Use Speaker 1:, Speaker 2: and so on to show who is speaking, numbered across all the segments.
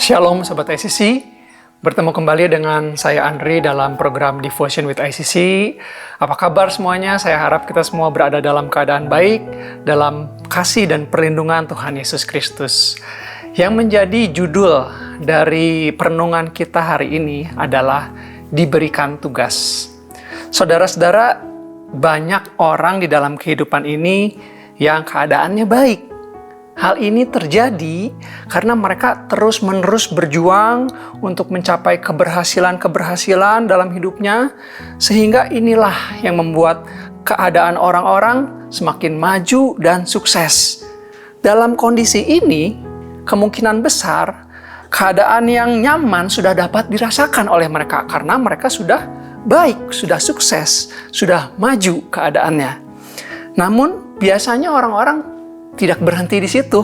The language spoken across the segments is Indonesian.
Speaker 1: Shalom Sobat ICC, bertemu kembali dengan saya Andri dalam program Devotion with ICC. Apa kabar semuanya? Saya harap kita semua berada dalam keadaan baik, dalam kasih dan perlindungan Tuhan Yesus Kristus. Yang menjadi judul dari perenungan kita hari ini adalah diberikan tugas. Saudara-saudara, banyak orang di dalam kehidupan ini yang keadaannya baik. Hal ini terjadi karena mereka terus-menerus berjuang untuk mencapai keberhasilan dalam hidupnya, sehingga inilah yang membuat keadaan orang-orang semakin maju dan sukses. Dalam kondisi ini, kemungkinan besar keadaan yang nyaman sudah dapat dirasakan oleh mereka karena mereka sudah baik, sudah sukses, sudah maju keadaannya. Namun, biasanya orang-orang tidak berhenti di situ.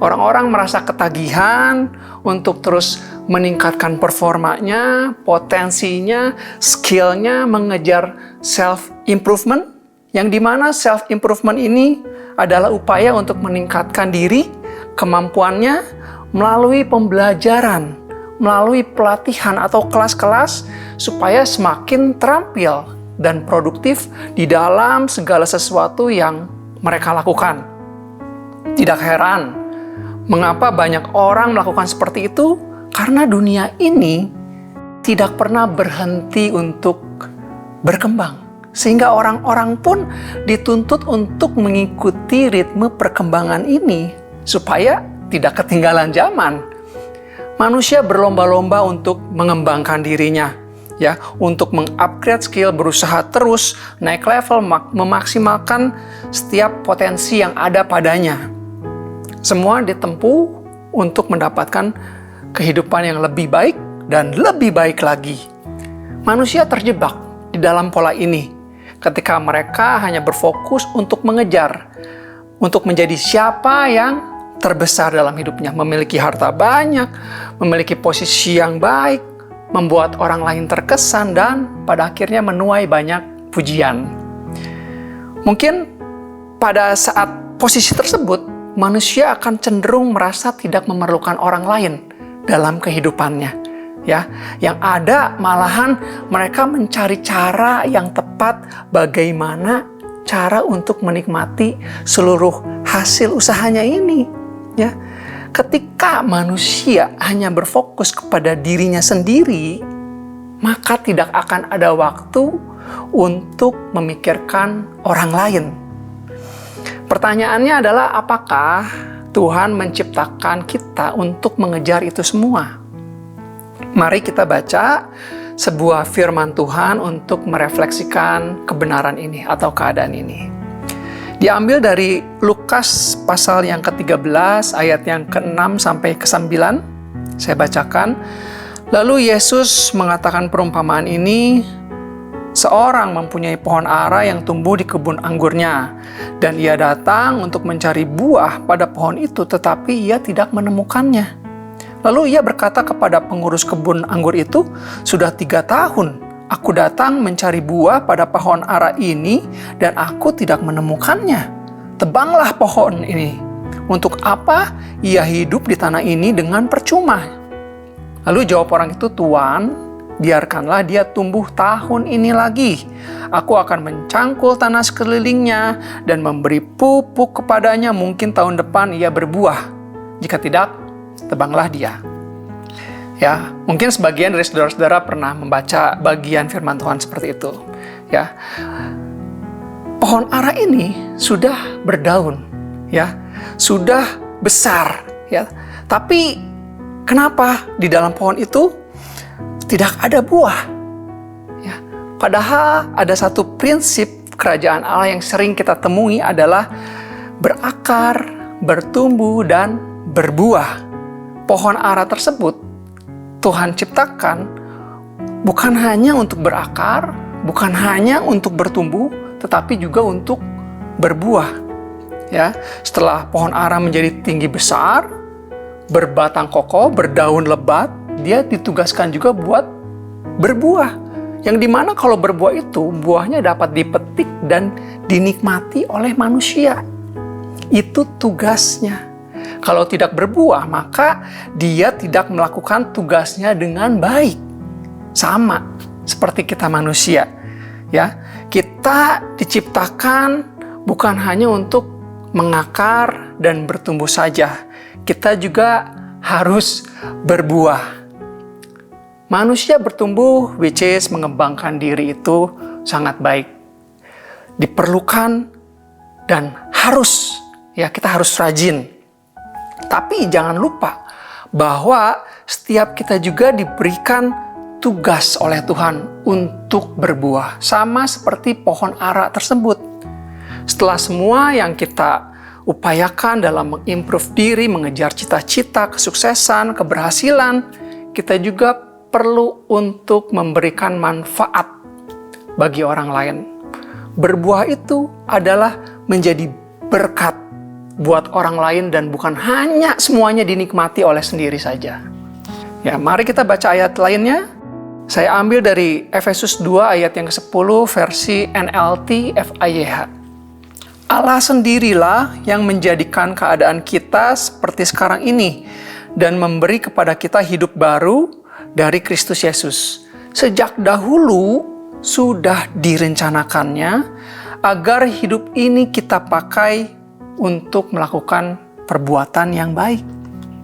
Speaker 1: Orang-orang merasa ketagihan untuk terus meningkatkan performanya, potensinya, skillnya, mengejar self-improvement, yang dimana self-improvement ini adalah upaya untuk meningkatkan diri, kemampuannya, melalui pembelajaran, melalui pelatihan atau kelas-kelas, supaya semakin terampil dan produktif di dalam segala sesuatu yang mereka lakukan. Tidak heran mengapa banyak orang melakukan seperti itu, karena dunia ini tidak pernah berhenti untuk berkembang. Sehingga orang-orang pun dituntut untuk mengikuti ritme perkembangan ini supaya tidak ketinggalan zaman. Manusia berlomba-lomba untuk mengembangkan dirinya, ya, untuk mengupgrade skill, berusaha terus naik level, memaksimalkan setiap potensi yang ada padanya. Semua ditempuh untuk mendapatkan kehidupan yang lebih baik dan lebih baik lagi. Manusia terjebak di dalam pola ini ketika mereka hanya berfokus untuk mengejar, untuk menjadi siapa yang terbesar dalam hidupnya, memiliki harta banyak, memiliki posisi yang baik, membuat orang lain terkesan, dan pada akhirnya menuai banyak pujian. Mungkin pada saat posisi tersebut, manusia akan cenderung merasa tidak memerlukan orang lain dalam kehidupannya. Ya, yang ada malahan mereka mencari cara yang tepat bagaimana cara untuk menikmati seluruh hasil usahanya ini. Ya, ketika manusia hanya berfokus kepada dirinya sendiri, maka tidak akan ada waktu untuk memikirkan orang lain. Pertanyaannya adalah, apakah Tuhan menciptakan kita untuk mengejar itu semua? Mari kita baca sebuah firman Tuhan untuk merefleksikan kebenaran ini atau keadaan ini. Diambil dari Lukas pasal yang ke-13 ayat yang ke-6 sampai ke-9. Saya bacakan. Lalu Yesus mengatakan perumpamaan ini, seorang mempunyai pohon ara yang tumbuh di kebun anggurnya, dan ia datang untuk mencari buah pada pohon itu, tetapi ia tidak menemukannya. Lalu ia berkata kepada pengurus kebun anggur itu, "Sudah 3 tahun aku datang mencari buah pada pohon ara ini, dan aku tidak menemukannya. Tebanglah pohon ini. Untuk apa ia hidup di tanah ini dengan percuma?" Lalu jawab orang itu, "Tuan, biarkanlah dia tumbuh tahun ini lagi. Aku akan mencangkul tanah sekelilingnya dan memberi pupuk kepadanya. Mungkin tahun depan ia berbuah. Jika tidak, tebanglah dia." Ya, mungkin sebagian dari saudara-saudara pernah membaca bagian firman Tuhan seperti itu. Ya, pohon ara ini sudah berdaun, ya, sudah besar, ya. Tapi kenapa di dalam pohon itu tidak ada buah? Ya, padahal ada satu prinsip kerajaan Allah yang sering kita temui adalah berakar, bertumbuh, dan berbuah. Pohon ara tersebut Tuhan ciptakan bukan hanya untuk berakar, bukan hanya untuk bertumbuh, tetapi juga untuk berbuah. Ya, setelah pohon ara menjadi tinggi besar, berbatang kokoh, berdaun lebat, dia ditugaskan juga buat berbuah. Yang dimana kalau berbuah itu, buahnya dapat dipetik dan dinikmati oleh manusia. Itu tugasnya. Kalau tidak berbuah, maka dia tidak melakukan tugasnya dengan baik. Sama seperti kita manusia, ya. Kita diciptakan bukan hanya untuk mengakar dan bertumbuh saja. Kita juga harus berbuah. Manusia bertumbuh, which is mengembangkan diri, itu sangat baik. Diperlukan dan harus, ya, kita harus rajin. Tapi jangan lupa bahwa setiap kita juga diberikan tugas oleh Tuhan untuk berbuah. Sama seperti pohon ara tersebut. Setelah semua yang kita upayakan dalam mengimprove diri, mengejar cita-cita, kesuksesan, keberhasilan, kita juga perlu untuk memberikan manfaat bagi orang lain. Berbuah itu adalah menjadi berkat buat orang lain dan bukan hanya semuanya dinikmati oleh sendiri saja. Ya, mari kita baca ayat lainnya. Saya ambil dari Efesus 2 ayat yang ke-10 versi NLT FIYH. Allah sendirilah yang menjadikan keadaan kita seperti sekarang ini dan memberi kepada kita hidup baru dari Kristus Yesus. Sejak dahulu sudah direncanakannya agar hidup ini kita pakai untuk melakukan perbuatan yang baik.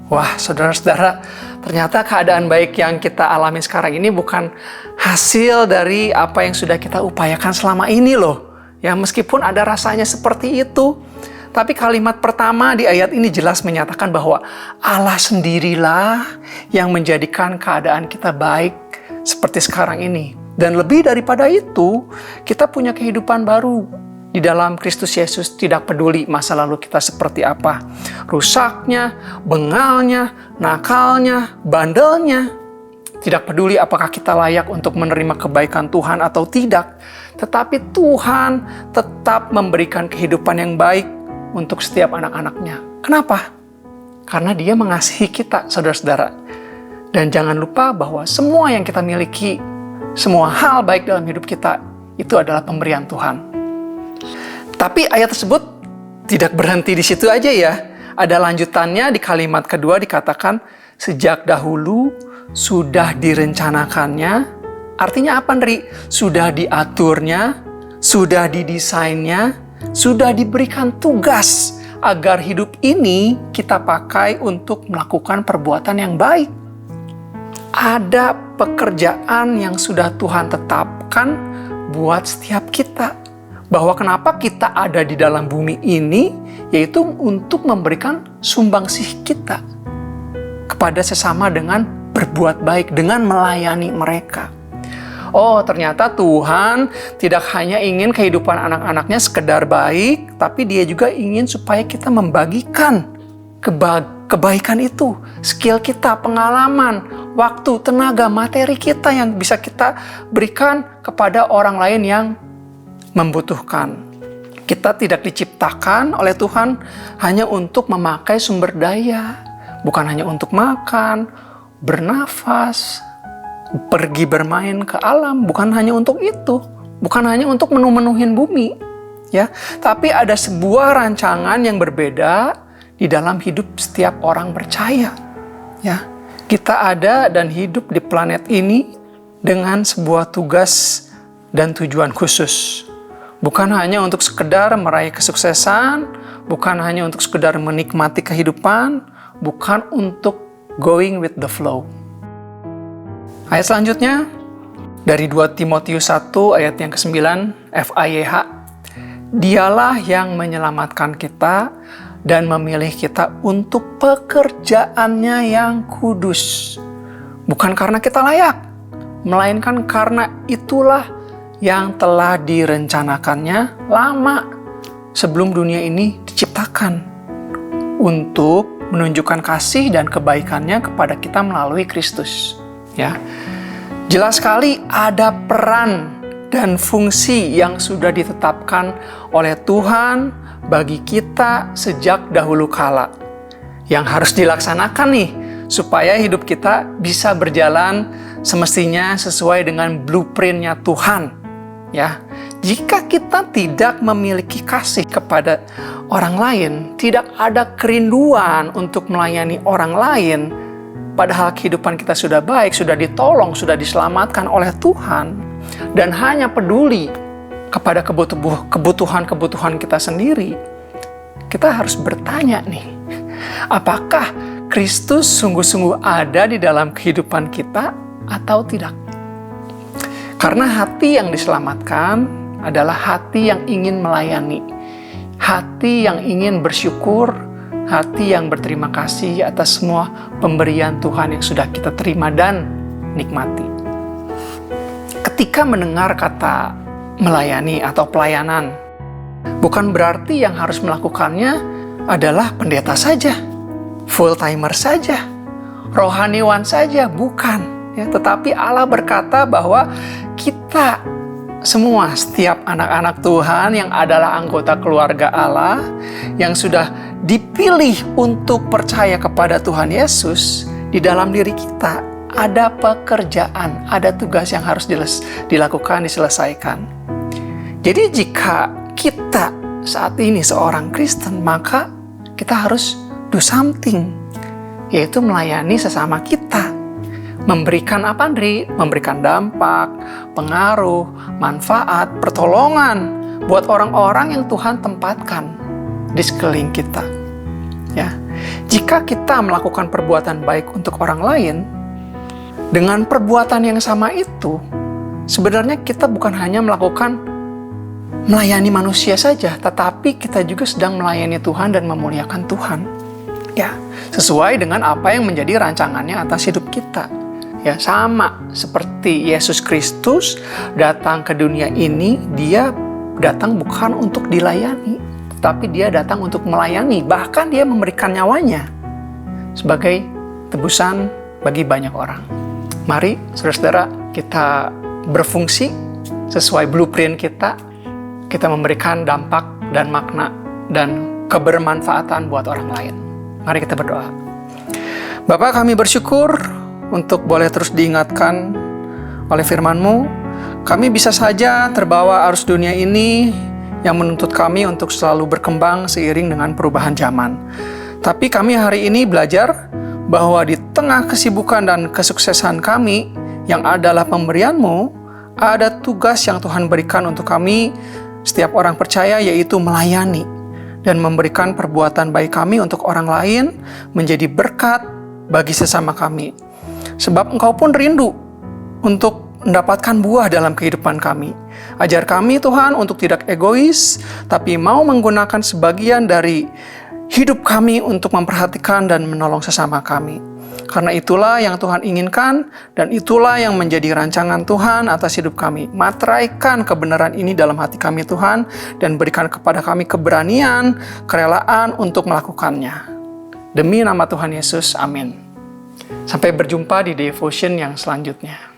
Speaker 1: Wah, saudara-saudara, ternyata keadaan baik yang kita alami sekarang ini bukan hasil dari apa yang sudah kita upayakan selama ini loh. Ya, meskipun ada rasanya seperti itu, tapi kalimat pertama di ayat ini jelas menyatakan bahwa Allah sendirilah yang menjadikan keadaan kita baik seperti sekarang ini. Dan lebih daripada itu, kita punya kehidupan baru di dalam Kristus Yesus. Tidak peduli masa lalu kita seperti apa, rusaknya, bengalnya, nakalnya, bandelnya. Tidak peduli apakah kita layak untuk menerima kebaikan Tuhan atau tidak, tetapi Tuhan tetap memberikan kehidupan yang baik untuk setiap anak-anaknya. Kenapa? Karena Dia mengasihi kita, saudara-saudara. Dan jangan lupa bahwa semua yang kita miliki, semua hal baik dalam hidup kita, itu adalah pemberian Tuhan. Tapi ayat tersebut tidak berhenti di situ aja ya. Ada lanjutannya di kalimat kedua dikatakan, sejak dahulu sudah direncanakannya. Artinya apa, Ndri? Sudah diaturnya, sudah didesainnya, sudah diberikan tugas agar hidup ini kita pakai untuk melakukan perbuatan yang baik. Ada pekerjaan yang sudah Tuhan tetapkan buat setiap kita. Bahwa kenapa kita ada di dalam bumi ini, yaitu untuk memberikan sumbangsih kita kepada sesama dengan berbuat baik, dengan melayani mereka. Oh, ternyata Tuhan tidak hanya ingin kehidupan anak-anaknya sekedar baik, tapi Dia juga ingin supaya kita membagikan kebaikan itu, skill kita, pengalaman, waktu, tenaga, materi kita yang bisa kita berikan kepada orang lain yang membutuhkan. Kita tidak diciptakan oleh Tuhan hanya untuk memakai sumber daya, bukan hanya untuk makan, bernafas, pergi bermain ke alam, bukan hanya untuk itu, bukan hanya untuk menu-menuhin bumi, ya. Tapi ada sebuah rancangan yang berbeda di dalam hidup setiap orang percaya, ya. Kita ada dan hidup di planet ini dengan sebuah tugas dan tujuan khusus. Bukan hanya untuk sekedar meraih kesuksesan, bukan hanya untuk sekedar menikmati kehidupan, bukan untuk going with the flow. Ayat selanjutnya dari 2 Timotius 1 ayat yang ke-9 FIYH. Dialah yang menyelamatkan kita dan memilih kita untuk pekerjaannya yang kudus. Bukan karena kita layak, melainkan karena itulah yang telah direncanakannya lama sebelum dunia ini diciptakan untuk menunjukkan kasih dan kebaikannya kepada kita melalui Kristus. Ya, jelas sekali ada peran dan fungsi yang sudah ditetapkan oleh Tuhan bagi kita sejak dahulu kala, yang harus dilaksanakan nih supaya hidup kita bisa berjalan semestinya sesuai dengan blueprint-nya Tuhan. Ya, Jika kita tidak memiliki kasih kepada orang lain, tidak ada kerinduan untuk melayani orang lain, padahal kehidupan kita sudah baik, sudah ditolong, sudah diselamatkan oleh Tuhan, dan hanya peduli kepada kebutuhan kita sendiri, kita harus bertanya nih, apakah Kristus sungguh-sungguh ada di dalam kehidupan kita atau tidak? Karena hati yang diselamatkan adalah hati yang ingin melayani, hati yang ingin bersyukur, hati yang berterima kasih atas semua pemberian Tuhan yang sudah kita terima dan nikmati. Ketika mendengar kata melayani atau pelayanan, bukan berarti yang harus melakukannya adalah pendeta saja, full-timer saja, rohaniwan saja, bukan. Ya, tetapi Allah berkata bahwa kita semua, setiap anak-anak Tuhan yang adalah anggota keluarga Allah, yang sudah dipilih untuk percaya kepada Tuhan Yesus, di dalam diri kita ada pekerjaan, ada tugas yang harus dilakukan, diselesaikan. Jadi jika kita saat ini seorang Kristen, maka kita harus do something, yaitu melayani sesama kita. Memberikan apa, Andri? Memberikan dampak, pengaruh, manfaat, pertolongan buat orang-orang yang Tuhan tempatkan di sekeliling kita. Ya, jika kita melakukan perbuatan baik untuk orang lain, dengan perbuatan yang sama itu, sebenarnya kita bukan hanya melayani manusia saja, tetapi kita juga sedang melayani Tuhan dan memuliakan Tuhan. Ya, sesuai dengan apa yang menjadi rancangannya atas hidup kita. Ya, sama seperti Yesus Kristus datang ke dunia ini, dia datang bukan untuk dilayani, tetapi dia datang untuk melayani. Bahkan dia memberikan nyawanya sebagai tebusan bagi banyak orang. Mari, saudara-saudara, kita berfungsi sesuai blueprint kita. Kita memberikan dampak dan makna dan kebermanfaatan buat orang lain. Mari kita berdoa. Bapa, kami bersyukur untuk boleh terus diingatkan oleh firman-Mu. Kami bisa saja terbawa arus dunia ini yang menuntut kami untuk selalu berkembang seiring dengan perubahan zaman. Tapi kami hari ini belajar bahwa di tengah kesibukan dan kesuksesan kami yang adalah pemberian-Mu, ada tugas yang Tuhan berikan untuk kami, setiap orang percaya, yaitu melayani dan memberikan perbuatan baik kami untuk orang lain menjadi berkat bagi sesama kami. Sebab Engkau pun rindu untuk mendapatkan buah dalam kehidupan kami. Ajar kami, Tuhan, untuk tidak egois, tapi mau menggunakan sebagian dari hidup kami untuk memperhatikan dan menolong sesama kami. Karena itulah yang Tuhan inginkan, dan itulah yang menjadi rancangan Tuhan atas hidup kami. Materaikan kebenaran ini dalam hati kami, Tuhan, dan berikan kepada kami keberanian, kerelaan untuk melakukannya. Demi nama Tuhan Yesus, amin. Sampai berjumpa di devotion yang selanjutnya.